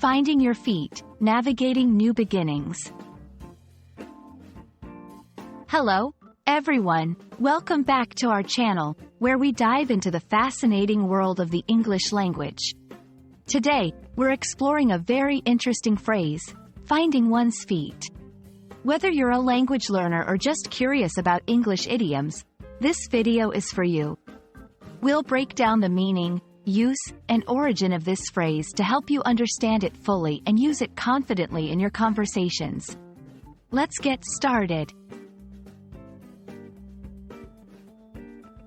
Finding your feet, navigating new beginnings. Hello, everyone. Welcome back to our channel, where we dive into the fascinating world of the English language. Today, we're exploring a very interesting phrase, finding one's feet. Whether you're a language learner or just curious about English idioms, this video is for you. We'll break down the meaning, use, and origin of this phrase to help you understand it fully and use it confidently in your conversations. Let's get started.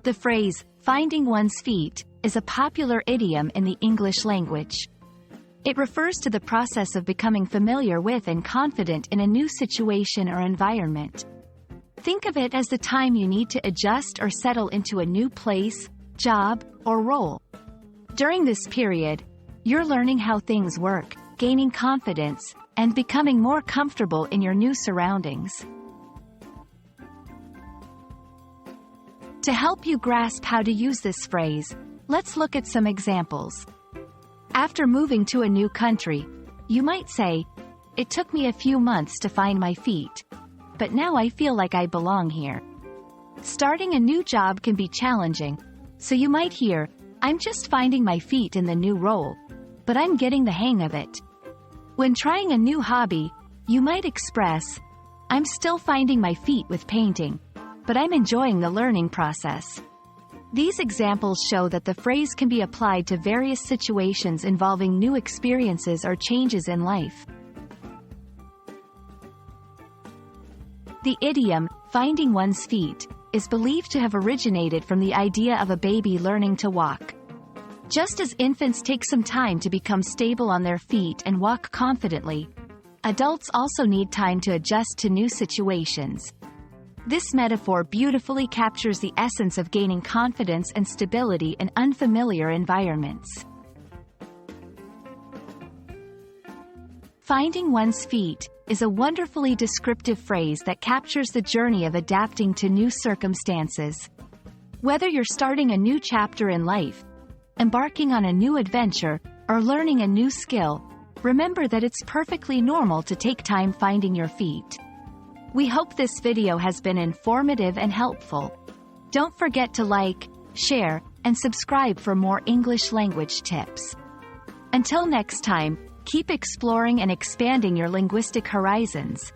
The phrase, finding one's feet, is a popular idiom in the English language. It refers to the process of becoming familiar with and confident in a new situation or environment. Think of it as the time you need to adjust or settle into a new place, job, or role. During this period, you're learning how things work, gaining confidence, and becoming more comfortable in your new surroundings. To help you grasp how to use this phrase, let's look at some examples. After moving to a new country, you might say, "It took me a few months to find my feet, but now I feel like I belong here." Starting a new job can be challenging, so you might hear, "I'm just finding my feet in the new role, but I'm getting the hang of it." When trying a new hobby, you might express, "I'm still finding my feet with painting, but I'm enjoying the learning process." These examples show that the phrase can be applied to various situations involving new experiences or changes in life. The idiom, finding one's feet, is believed to have originated from the idea of a baby learning to walk. Just as infants take some time to become stable on their feet and walk confidently, adults also need time to adjust to new situations. This metaphor beautifully captures the essence of gaining confidence and stability in unfamiliar environments. Finding one's feet is a wonderfully descriptive phrase that captures the journey of adapting to new circumstances. Whether you're starting a new chapter in life, embarking on a new adventure, or learning a new skill, remember that it's perfectly normal to take time finding your feet. We hope this video has been informative and helpful. Don't forget to like, share, and subscribe for more English language tips. Until next time, keep exploring and expanding your linguistic horizons.